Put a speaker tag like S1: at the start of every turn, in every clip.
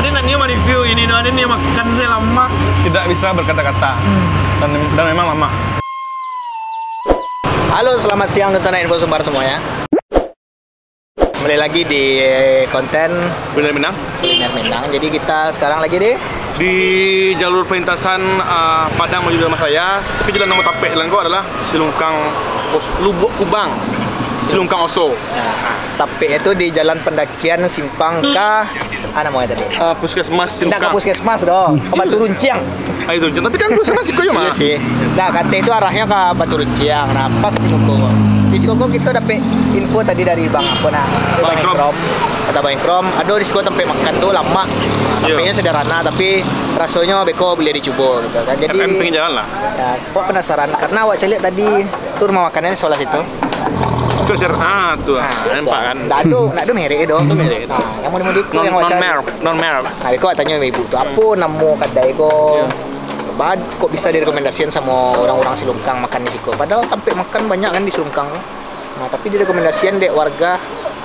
S1: Ini nanti mau review ini, ini makan saya lama.
S2: Tidak bisa berkata-kata. Dan memang lama.
S3: Halo, selamat siang Nuntana Info Sumbar semuanya. Kembali lagi di konten
S2: Kuliner Minang.
S3: Kuliner Minang. Jadi kita sekarang lagi
S2: Di jalur perlintasan Padang menuju rumah saya. Tapi jalan nomor tapek jalan kau adalah Silungkang Lubuk Kubang. Silungkang Oso.
S3: Tapi itu di jalan pendakian Simpang ke namanya tadi.
S2: Puskesmas
S3: Tidak ke
S2: Silungkang.
S3: Puskesmas dong, ke Batu Runciang.
S2: Itu, tapi kan Puskesmas Siko ya,
S3: Iya
S2: Mas.
S3: sih. Nah, kata itu arahnya ke Batu Runciang. Nah, pas di Sikoko. Di Sikoko kita dapat info tadi dari Bang apa nah.
S2: Bang Krom.
S3: Kata Bang Krom, aduh di Sikoko tempat makan tuh lama. Tempatnya sederhana tapi rasanya beko boleh dicoba gitu kan. Jadi
S2: pengen jalan lah.
S3: ya, kok penasaran karena awak lihat tadi tur rumah makanannya sebelah situ.
S2: Itu tuh. Nampak kan?
S3: Nggak ada merek dong.
S2: Merek.
S3: Nah, yang mau dikut yang
S2: Non
S3: wacan.
S2: merek.
S3: Nah, kau tanya sama ibu tuh, apa nama kedai kok? Bad, kok bisa direkomendasikan sama orang-orang Silungkang makan di situ? Padahal tempat makan banyak kan di Silungkang. Nah, tapi direkomendasikan dek warga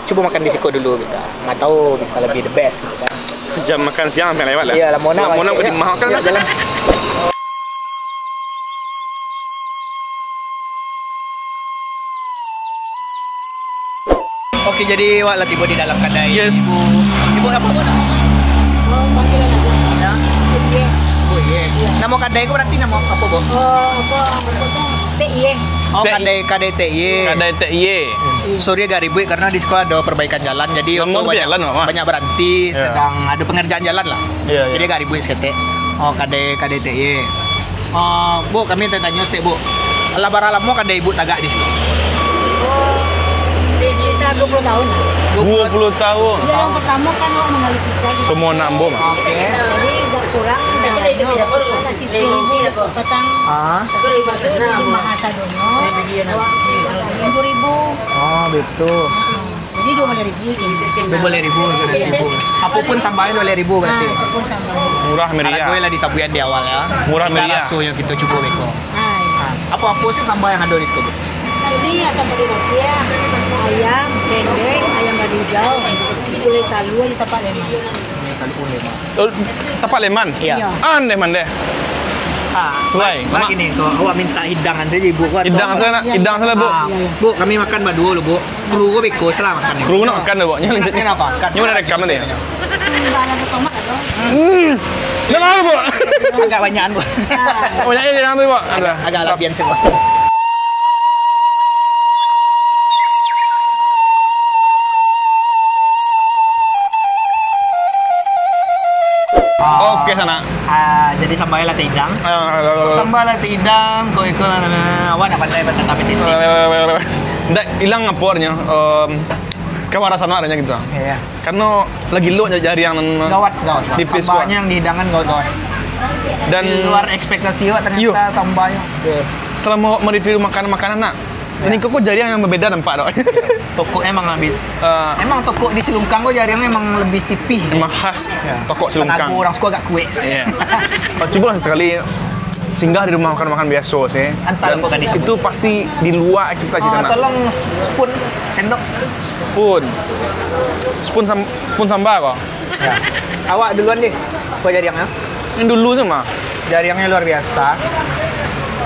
S3: coba makan di situ dulu gitu. Nggak tahu bisa lebih the best gitu kan.
S2: Jam makan siang sampai lewat lah.
S3: Iya, Lamona.
S2: Lamona ke Dimah kan
S3: ya, jalan. Oke, jadi wak lah tiba di dalam kedai.
S2: Yes.
S3: Ibu apa bu?
S4: Oh, panggilan aja.
S3: Ya.
S4: Iya.
S3: Oh iya. Nama kedai itu berarti nama apa bu?
S4: Apa tuh? TIE.
S3: Oh,
S2: TI.
S3: kedai TIY.
S2: Kedai TIY.
S3: Sorry agak ribet karena di sekolah ada perbaikan jalan, jadi
S2: Ngomong
S3: banyak,
S2: jalan, Mama.
S3: banyak berhenti,
S2: Iya.
S3: sedang ada pengerjaan jalan lah.
S2: Iya,
S3: Jadi
S2: iya.
S3: agak ribet sekete. Oh, kedai TIY. Oh, bu, kami tanya setiap bu. Labar-alamu kedai ibu tagak di sekolah.
S4: Oh, sekitar 20 tahun.
S2: 20 tahun.
S4: Jadi yang pertama kan orang mengalih kita.
S2: Semua nambah, Mak.
S3: Oke.
S4: Jadi agak kurang. Kasih 10.000 petang.
S3: Ah.
S4: Itu di Mahasa Dono. 10.000.
S3: Oh, gitu.
S4: Jadi 12.000.
S3: 12.000 sudah sibuk. Apapun sambalnya 12.000 berarti.
S4: Apapun sama.
S2: Murah
S3: Karena gue
S2: meriah.
S3: lah di sabuyan di awal ya.
S2: Murah
S3: Kita
S2: meriah.
S3: raso yang kita coba beko.
S4: Hai.
S3: Apa-apa sih sambal yang ada di sekolah?
S4: Ini asam padi rupiah, ayam, dendeng, ayam lada hijau, gulai talu di tempat lemon.
S3: Ini kali unik.
S2: Oh, Tapak Leman.
S3: Iya.
S2: Aneh man deh. Sesuai.
S3: Lagi nih, kalau awak minta hidangan saja ibu kuat.
S2: Hidang saya nak, hidang saya Bu.
S3: Bu, kami makan berdua lu bu. Kru gue beko setelah makan.
S2: Kru nak makan deh, Bu. Nya lanjutnya.
S3: Ini apa? Kan.
S2: Nya udah rekam nanti.
S4: Enggak ada tomat atau?
S2: Jangan Bu.
S3: Agak banyakan bu.
S2: Banyaknya hidang tuh, Bu. Ada.
S3: Agak labian sih bu.
S2: Oke sana.
S3: Jadi sambal latte hidang. Sambal latte hidang, kau ikut awak nak pandai betul tapi titik.
S2: Nggak hilang apornya. Kewarasan adanya gitu.
S3: Iya.
S2: Karena lagi lu jari yang
S3: Gawat.
S2: Tipis, Bu.
S3: Sambalnya yang di hidangan gawat.
S2: Dan
S3: Di luar ekspektasi awak
S2: Yo.
S3: ternyata sambalnya. Oke.
S2: selama mereview makanan-makanan nak, ini kok jari yang berbeda nampak dok.
S3: Toko emang lebih emang toko di Silungkang kok jaringnya emang lebih tipih.
S2: Emang khas toko Silungkang.
S3: Aku orang suka agak kue.
S2: Iya. Coba lah sekali singgah di rumah makan-makan biasa sih.
S3: Antar
S2: Dan
S3: apa gadis
S2: itu pasti di luar ekspektasi sana.
S3: Tolong spoon sendok.
S2: Spoon sambal kok.
S3: Ya. Awak duluan deh. Kau jaringnya.
S2: Yang dulu tuh mah.
S3: Jaringnya luar biasa.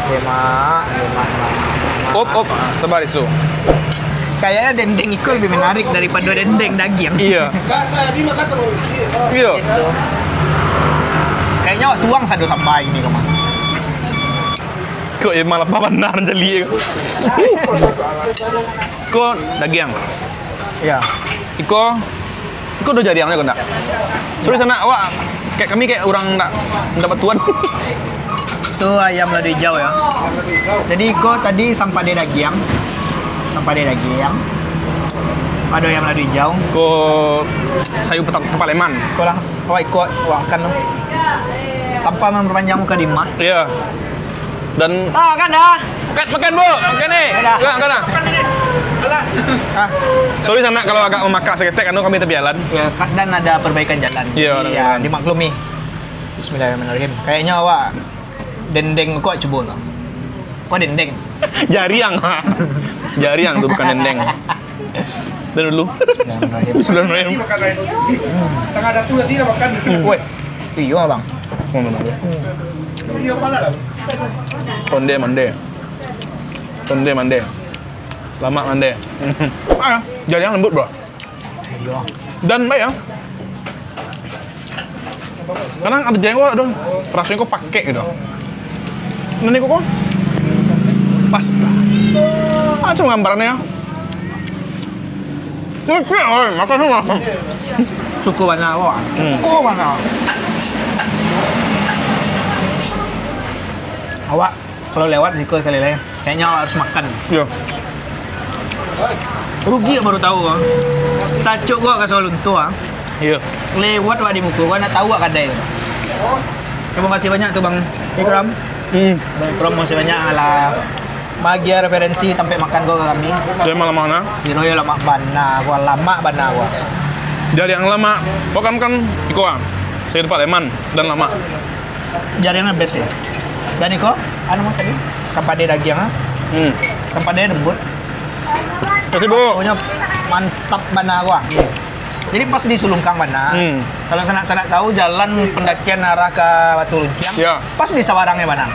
S3: Lima.
S2: Op, sabar isu.
S3: Kayaknya dendeng itu lebih menarik daripada dendeng daging.
S2: Iya. Iya.
S3: Gitu. Kayaknya awak tuang satu sambal ini kemana?
S2: Kok ya malah benar jeli. Kok daging.
S3: Ya.
S2: Iko udah jariangnya kok enggak? Sorry sana awak kayak kami kayak orang enggak dapat tuan.
S3: Itu ayam lada hijau ya. Jadi kok tadi sampai ada daging. Ada ayam lada hijau.
S2: Kok sayur Tapak Leman.
S3: Kau lah, awak ikut makan tuh. Tanpa memperpanjang muka dimah.
S2: Iya. Dan
S3: Kan dah.
S2: makan Bu, makan nih.
S3: Dah.
S2: Makan dah. Sorry sana kalau agak memakan seketek karena kami tepi jalan.
S3: Ya, dan ada perbaikan jalan.
S2: Iya, ada
S3: Jadi, ya,
S2: perbaikan.
S3: dimaklumi. Bismillahirrahmanirrahim. Kayaknya awak dendeng kok coba lah. Kok dendeng?
S2: Jariang. Jariang tuh bukan dendeng. Dan dulu. Bismillahirrahmanirrahim.
S1: Tengah ada tuh tidak makan.
S3: Woi, iya bang.
S2: Konde mande. Konde mande. Lama mande. Ah, jadi yang lembut, Bro.
S3: Iya.
S2: Dan baik ya. Kadang ada jengkol ada rasanya kok pakai gitu. Nanti kok pas. Ah, cuma gambarannya ya. Makan semua.
S3: Suku mana awak? Suku mana? Awak kalau lewat siko kali lain, kayaknya awak harus makan.
S2: Iya.
S3: Rugi baru tahu kok. Sacuk gua ke Solo tua.
S2: Iya.
S3: Lewat wak di muka gua nak tahu wak kadai. Terima kasih banyak tuh Bang Ikram. Bang Ikram masih banyak ala bagi referensi tempat makan gua ke kami.
S2: Dari mana-mana.
S3: Di Royal lama bana gua.
S2: Dari yang lama, kok kan iko ah. Saya tempat Leman dan lama.
S3: Jaringan best ya. Dan iko, anu mah tadi sampai dia daging ah. Sampai dia lembut.
S2: Kasih Bu.
S3: Pokoknya mantap bana gua. Jadi pas di Sulungkang mana? Kalau sanak-sanak tahu jalan pendakian arah ke Batu Lunciang,
S2: Ya.
S3: pas di Sawarangnya mana?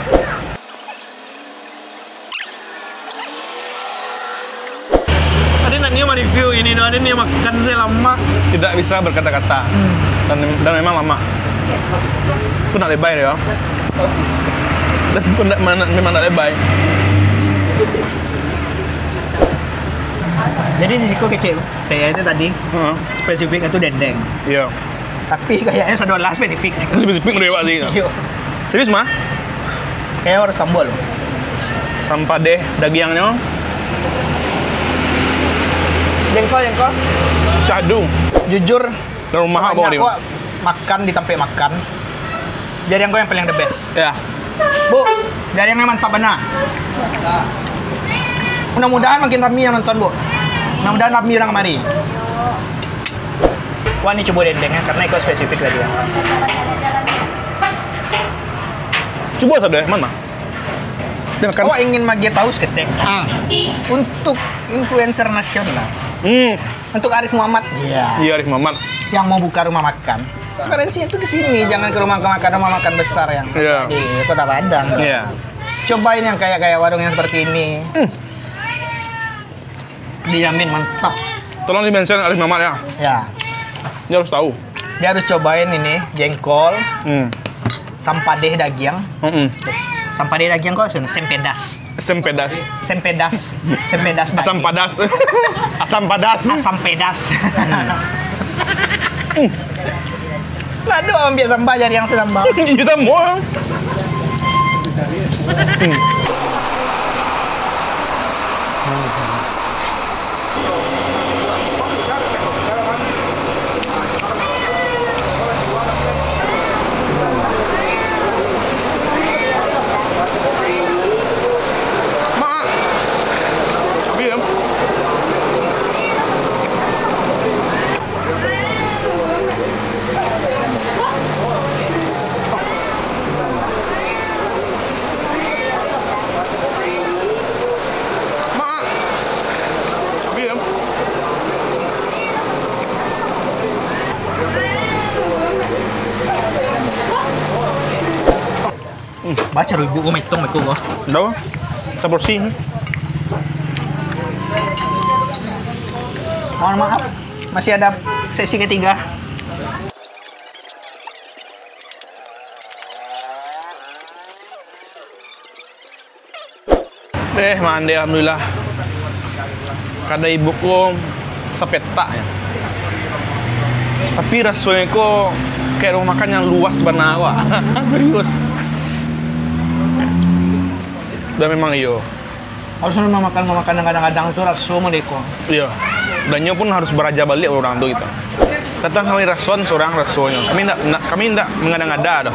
S1: Tadi nanti mau review ini ada nih makan saya lama.
S2: Tidak bisa berkata-kata. Dan memang lama. Aku nak lebay ya. Dan aku memang nak lebay.
S3: Jadi di situ kecil, kayaknya tadi spesifik itu dendeng.
S2: Iya.
S3: Tapi kayaknya sadolah spesifik.
S2: Spesifik mereka sih.
S3: Iya.
S2: Serius mah?
S3: Kayak harus tambol.
S2: Sampah deh dagingnya.
S3: Jengkol.
S2: Syahdu.
S3: Jujur,
S2: Dan rumah apa dia?
S3: aku makan di tempat makan. Jadi yang paling the best.
S2: Ya.
S3: Bu, jaringnya mantap benar. Mudah-mudahan makin ramai yang nonton, Bu. Mudah-mudahan ramai orang kemari. Wah, ini coba dendengnya karena itu spesifik tadi ya.
S2: Coba saja mana? Dia makan.
S3: Awak ingin magi tahu seketek. Untuk influencer nasional. Untuk Arif Muhammad.
S2: Iya, Arif Muhammad.
S3: Yang mau buka rumah makan. Referensinya itu ke sini, jangan ke rumah makan besar yang di Kota Padang.
S2: Iya.
S3: Cobain yang kayak warung yang seperti ini. Dijamin mantap.
S2: Tolong di-mention Arif Muhammad ya.
S3: Ya.
S2: Dia harus tahu.
S3: Dia harus cobain ini jengkol, sampadeh daging. Sampadeh daging kok sempedas.
S2: Sempedas.
S3: Sempedas
S2: Asam
S3: daging.
S2: padas. Asam padas.
S3: Asam pedas. Aduh, ambil sambal jadi yang sambal.
S2: Iya semua.
S3: Baca dulu ibu, gue metong gue.
S2: Tahu? Seporsi.
S3: Mohon maaf, masih ada sesi ketiga.
S2: Mandi alhamdulillah. Kada ibuku sepeta ya. Tapi rasanya kok kayak rumah makan yang luas benar wah. Serius. Dan memang iyo.
S3: Harus rumah makan kadang-kadang itu rasu mereka.
S2: Iya. Dannya pun harus beraja balik orang tuh gitu. Datang kami rasuan seorang rasuanya. Kami tidak mengada-ngada dah.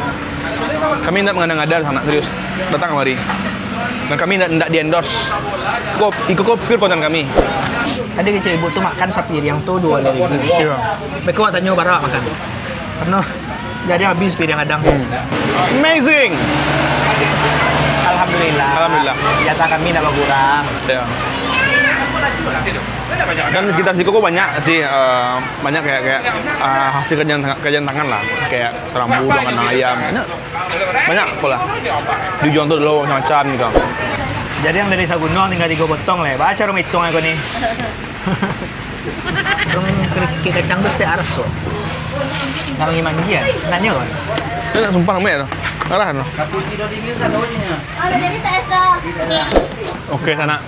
S2: Kami tidak mengada-ngada sana serius. Datang kemari. Dan kami tidak di endorse. Ikut pure konten kami.
S3: Tadi kecil ibu tuh makan sepiring tuh 2.000.
S2: Iya.
S3: Mereka tanya barang makan. Karena jadi habis piring kadang.
S2: Amazing.
S3: Alhamdulillah.
S2: Alhamdulillah.
S3: Jatah kami nambah kurang.
S2: Ya. Dan di sekitar Siko banyak sih banyak kayak hasil kerjaan tangan lah, kayak serambu, dongeng ayam, banyak pola. Dijual tuh dulu macam-macam gitu.
S3: Jadi yang dari Sagunong tinggal 3 potong lah. Baca rum hitung aku nih. Rum kerikil kacang tuh setiap arso. Nang iman dia, nanya kan?
S2: Ini sumpah namanya tuh. Arah no.
S4: Ada jadi tes dah.
S2: Oke sana.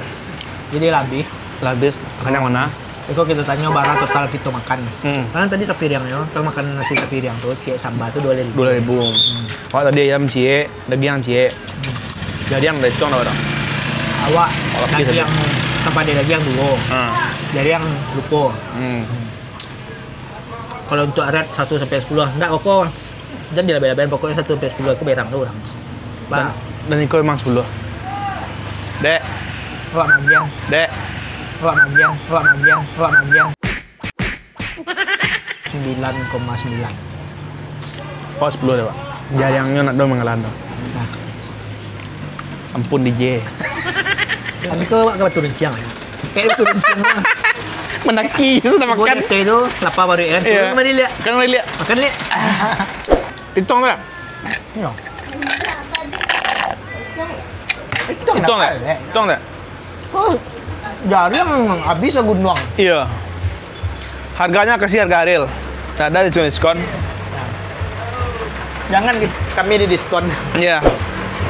S3: Jadi lebih.
S2: Labis makan yang mana?
S3: Itu kita tanya barang total kita makan.
S2: Hmm.
S3: Karena tadi sapiriangnya, kalau makan nasi sapiriang tuh, cie sambal tuh 2.000.
S2: 2.000. Kalau tadi ayam cie, daging cie. Jadi yang lecong dah orang.
S3: Awak
S2: Lebih
S3: daging yang tanpa ada daging dulu. Jadi yang lupo. Kalau untuk arat 1 sampai 10, enggak kok. Dan dilabel-labelin pokoknya 1 sampai 10 aku berang tuh orang.
S2: Dan Niko emang 10. Dek,
S3: Awak magiang,
S2: dek.
S3: awak magiang, awak magiang, awak magiang. 9,9.
S2: Oh 10 deh pak. Jarangnya nak dong mengelan dong.
S3: Nah,
S2: Ampun DJ.
S3: habis itu awak ke turun ciang ya. Kayak turun ciang lah.
S2: Menaki itu udah makan.
S3: Gue itu lapar baru kan.
S2: Iya.
S3: Turun mari lihat.
S2: Kan lihat.
S3: Makan lihat.
S2: Hitong tak?
S3: Yo.
S2: Hitong tak? Hitong tak?
S3: Oh, jarang habis Sagunong.
S2: Iya. Harganya kasih harga real. Tidak ada diskon.
S3: Jangan kami di diskon.
S2: Iya.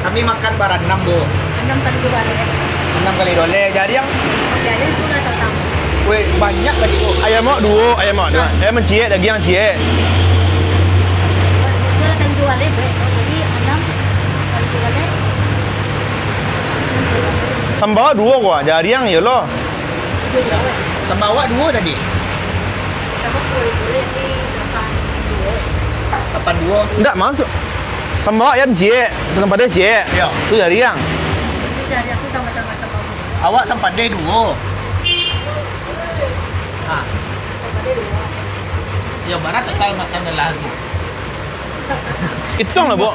S3: Kami makan barang 6 bu.
S4: 6 kali 2 balik.
S3: 6 kali dole. Jadi yang
S4: Jadi itu udah tetap.
S3: weh banyak tadi bu.
S2: Ayam mau dua, ayam mau dua. Ayam cie, daging yang cie.
S4: Itu akan 2 balik. Jadi 6 kali 2 balik.
S2: Sambal dua gua, jadi yang ya lo.
S3: Sama awak 2 tadi.
S4: Sama 10.000 di
S3: 82.
S2: Enggak masuk. Sambal ayam cie, tempatnya cie.
S3: Iya.
S2: Itu jadi yang.
S4: Jadi aku sama-sama sama.
S3: Awak sempat deh 2. Ah. Ya barat total makan adalah bu.
S2: Itu lah, Bu.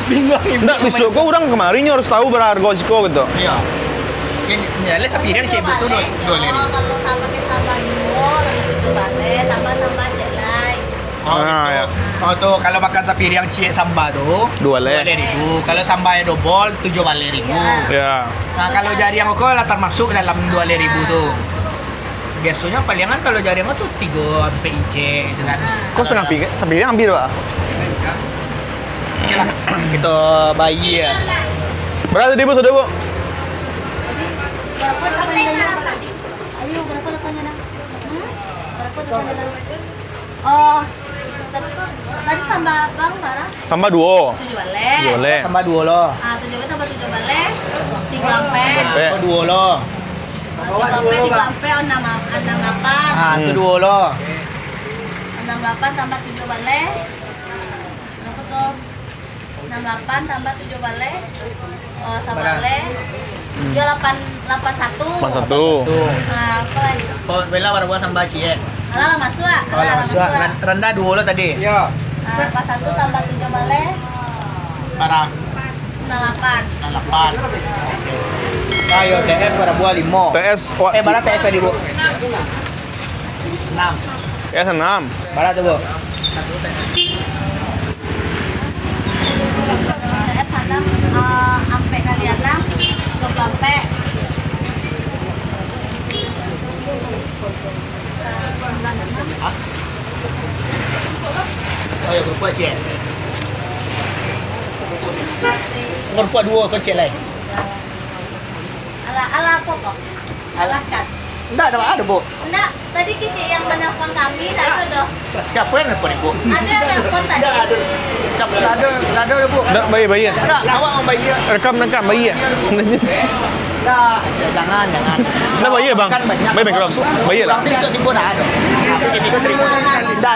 S3: Bingung.
S2: Enggak, besok kok orang kemarin harus tahu berharga siko gitu.
S3: Iya. Ya, les sapiriang cek betul dole.
S4: Kalau sama ke sambal dua, lalu 7 balik, tambah jelai.
S3: Oh,
S2: Ah,
S3: gitu.
S2: ya.
S3: Oh tuh kalau makan sapiriang cie sambal tuh
S2: 2.000.
S3: Kalau sambalnya double 7.000.
S2: Ya.
S3: Nah kalau jariang kok lah termasuk dalam 2.000 tuh. Biasanya palingan kalau jariang tuh 3 sampai IC gitu kan.
S2: Kok setengah pikir? Sampai ambil, Pak.
S3: Oke lah. Kita bayi ya.
S2: Berapa tadi, Bu? Sudah, Bu?
S4: Berapa dapatnya? Ayo berapa dapatnya dah? Berapa dapatnya dah? Oh, tadi sambal bang mana?
S2: Sambal 2.
S4: 7 balik.
S2: Boleh.
S3: Sama 2 lo.
S4: Ah, 7 balik tambah 7 balik. 3 ampe.
S2: Ampe.
S3: Oh 2 lo.
S4: 3 ampe, 68.
S3: Ah itu 2 lo.
S4: 68 tambah 7 balik. Berapa tuh? 68 tambah 7 balik. Oh, sabale. Jual 81.
S2: 81.
S3: Tuh.
S4: Nah, apa lagi?
S3: Kau bela berapa sambal cie?
S4: Alah, masuk lah.
S3: Oh lah masuk. Rendah 2 lo tadi. Iya.
S4: 81 tambah 7 balik.
S3: Parah.
S4: 98.
S3: 8. Oke. Ayo TS berapa 5.
S2: TS, wah,
S3: Barat TS tadi, Bu. 6.
S2: TS 6.
S3: Barat tuh, Bu.
S4: TS 6 ampe kali 6 20 ampe.
S3: Oh ya, grup cie. Grup 2 kau cie lain.
S4: Ala apa kok? Ala kan?
S3: Enggak ada, Bu.
S4: Enggak, tadi kita yang menelpon kami, enggak ada doh.
S3: Siapa yang nelfon, Bu?
S4: Ada yang nelpon tadi.
S3: Enggak ada. Siapa ada, Bu.
S2: Enggak, bayi ya.
S3: Enggak, awak mau bayi.
S2: Rekam bayi ya.
S3: Enggak, jangan.
S2: Nah, bayi ya, Bang.
S3: Kan banyak.
S2: Bayi bengkel. Bayi lah.
S3: Langsung isu tipu dah ada. Ini kau terima. Enggak,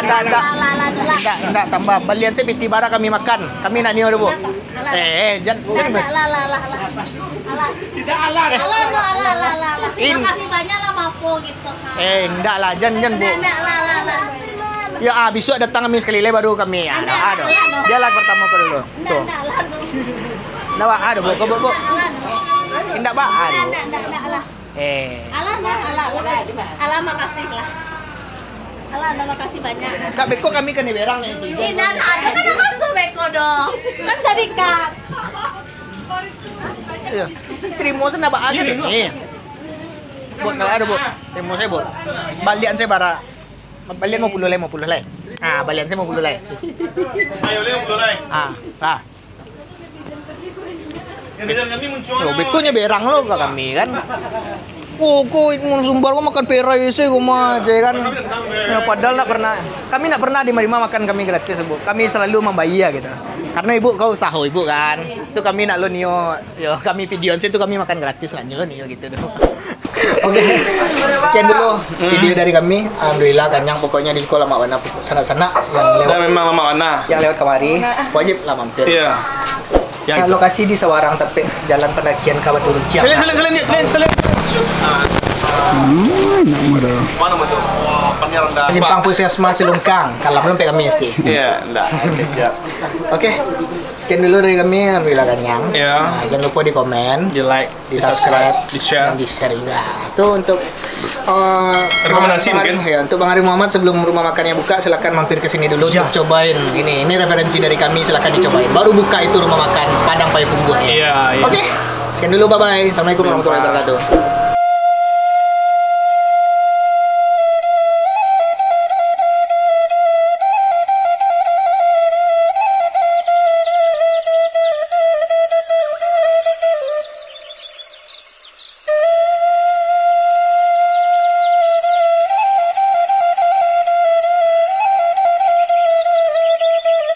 S3: tambah. Balian saya piti bara kami makan. Kami nak niu, Bu. Jangan. Tidak alah.
S4: Terima kasih banyak lah Mapo gitu.
S3: Enggak lah, jangan, Bu.
S4: Enggak lah.
S3: Ya, besok datang kami sekali lagi baru kami. Ada. Dia lah pertama kau dulu. Tuh.
S4: Enggak lah.
S3: Nah, ada, Bu. Kau, Bu. Enggak, Pak. Ada.
S4: Enggak lah. Alah makasih lah. Alah, anda makasih banyak.
S3: Kak Beko kami kan di berang nih.
S4: Ini ada kan yang masuk Beko dong. Kan bisa dikat.
S3: Iya. Terima saya nabak aja nih. Buat kalau ada, Bu. Terima saya, Bu. Balian saya bara. Balian mau puluh leh. Ah, balian saya mau puluh leh.
S2: Ayo leh dulu leh.
S3: Ah.
S2: Yang kejar kami muncul.
S3: Yo, bekonya berang lo ke kami kan. Kok sumbar makan perai sih gua aja kan. Ya, padahal kami nak pernah di Marima makan kami gratis, Bu. Kami selalu membayar gitu. Karena ibu kau usaha ibu kan. Itu kami nak lo nio. Yo, kami videoan itu kami makan gratis lah nio gitu dong. Oke. Sekian dulu video dari kami. Alhamdulillah kenyang pokoknya di sekolah mak mana sana-sana yang lewat.
S2: Dan memang lama mana.
S3: Yang lewat kemari wajib lah mampir.
S2: Iya.
S3: Ya, lokasi di Sawarang tapi jalan pendakian Kawah Turun Ciang.
S2: Kalian. Mana betul? Wah, panjang dah.
S3: Simpang Puskesmas Silungkang. Kalau belum kami mesti.
S2: Iya, enggak.
S3: Siap. Oke. Sekian dulu dari kami. Alhamdulillah kenyang.
S2: Iya.
S3: Nah, jangan lupa di komen,
S2: Di like,
S3: di subscribe,
S2: di share.
S3: dan di share juga. Itu untuk
S2: Rekomendasi mungkin.
S3: Ya, untuk Bang Ari Muhammad sebelum rumah makannya buka, silakan mampir ke sini dulu untuk cobain. Ini referensi dari kami, silakan dicobain. Baru buka itu rumah makan Padang Payung Buah.
S2: Iya.
S3: Oke. Sekian dulu, bye bye. Assalamualaikum warahmatullahi wabarakatuh.